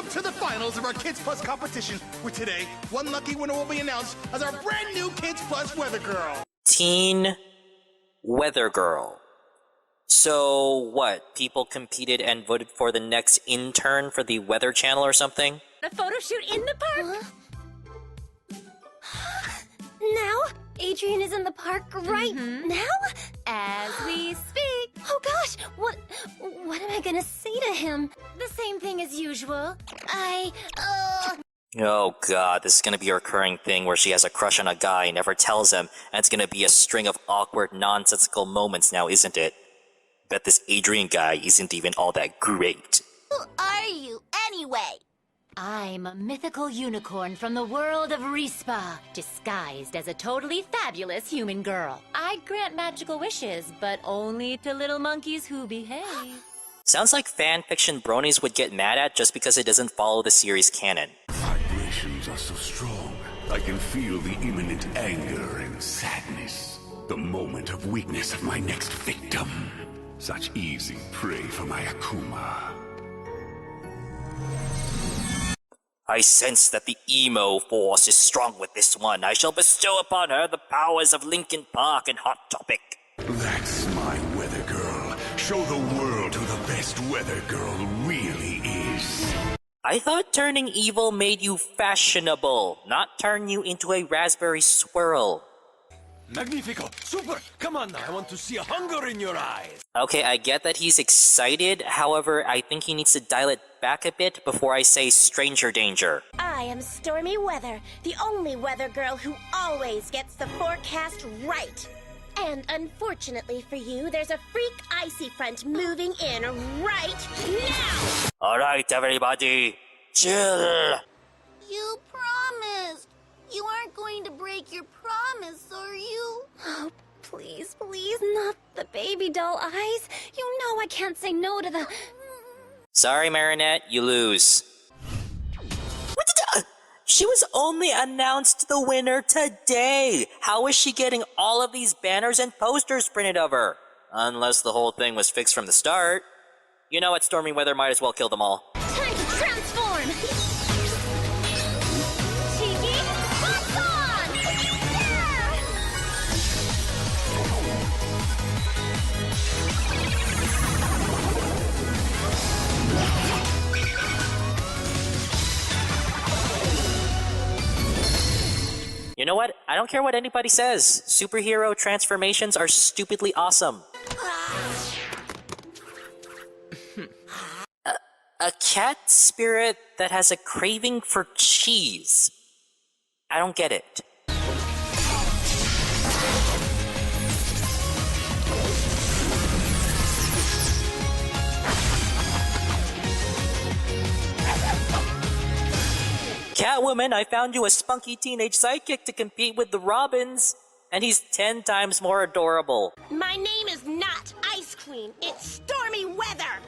to the finals of our Kids Plus competition, where today, one lucky winner will be announced as our brand new Kids Plus Weather Girl. Teen Weather Girl. So, what? People competed and voted for the next intern for the Weather Channel or something? The photo shoot in the park? Now? Adrian is in the park right now? As we speak. Oh gosh, what am I gonna say to him? The same thing as usual. Oh god, this is gonna be a recurring thing where she has a crush on a guy and never tells him, and it's gonna be a string of awkward, nonsensical moments now, isn't it? Bet this Adrian guy isn't even all that great. Who are you, anyway? I'm a mythical unicorn from the world of Respa, disguised as a totally fabulous human girl. I grant magical wishes, but only to little monkeys who behave. Sounds like fanfiction bronies would get mad at just because it doesn't follow the series canon. Vibrations are so strong. I can feel the imminent anger and sadness. The moment of weakness of my next victim. Such easy prey for my Akuma. I sense that the emo force is strong with this one. I shall bestow upon her the powers of Linkin Park and Hot Topic. That's my weather girl. Show the world who the best weather girl really is. I thought turning evil made you fashionable, not turn you into a raspberry swirl. Magnifico! Super! Come on now, I want to see a hunger in your eyes! Okay, I get that he's excited, however, I think he needs to dial it back a bit before I say stranger danger. I am Stormy Weather, the only weather girl who always gets the forecast right. And unfortunately for you, there's a freak icy front moving in right now! Alright, everybody, chill! You promised! You aren't going to break your promise, are you? Oh, please, please, not the baby doll eyes. You know I can't say no to the... Sorry, Marinette, you lose. She was only announced the winner today! How is she getting all of these banners and posters printed of her? Unless the whole thing was fixed from the start. You know what, Stormy Weather might as well kill them all. Time to transform! Tiki, spots on! Yeah! You know what? I don't care what anybody says. Superhero transformations are stupidly awesome. A cat spirit that has a craving for cheese. I don't get it. Catwoman, I found you a spunky teenage sidekick to compete with the Robins. And he's 10 times more adorable. My name is not Ice Queen, it's Stormy Weather!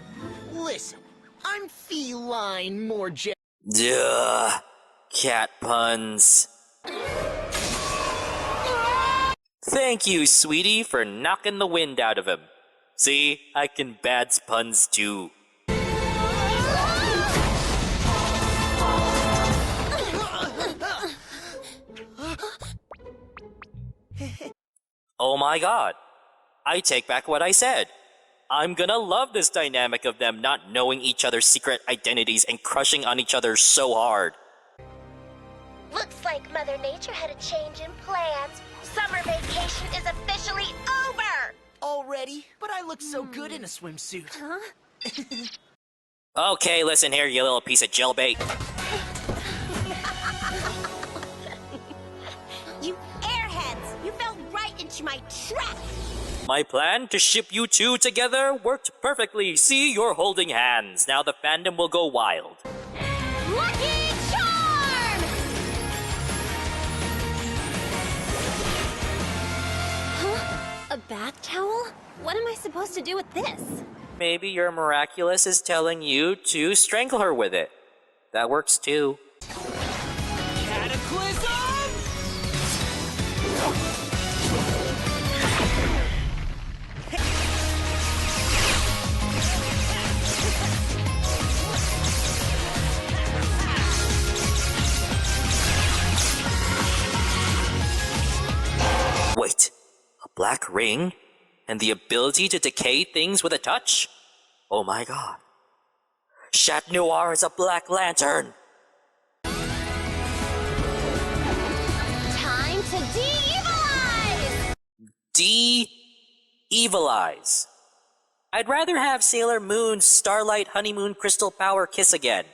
Listen, I'm feline more Duh. Cat puns. Thank you, sweetie, for knocking the wind out of him. See, I can bad puns too. Oh my god. I take back what I said. I'm gonna love this dynamic of them not knowing each other's secret identities and crushing on each other so hard. Looks like Mother Nature had a change in plans. Summer vacation is officially over! already, but I look so good in a swimsuit. Huh? Okay, listen here, you little piece of jailbait. You airheads! You fell right into my trap! My plan to ship you two together worked perfectly. See, you're holding hands. Now the fandom will go wild. Lucky Charm! Huh? A bath towel? What am I supposed to do with this? Maybe your Miraculous is telling you to strangle her with it. That works too. Cataclysm! black ring and the ability to decay things with a touch? Oh my god. Chat Noir is a Black Lantern! Time to de-evilize! De-evilize. I'd rather have Sailor Moon's Starlight Honeymoon Crystal Power kiss again.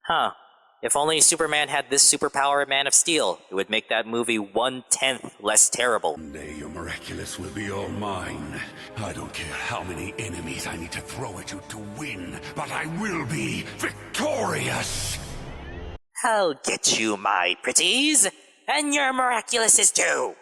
Huh. If only Superman had this superpower in Man of Steel, it would make that movie 1/10 less terrible. One day your miraculous will be all mine. I don't care how many enemies I need to throw at you to win, but I will be victorious! I'll get you, my pretties, and your miraculouses too.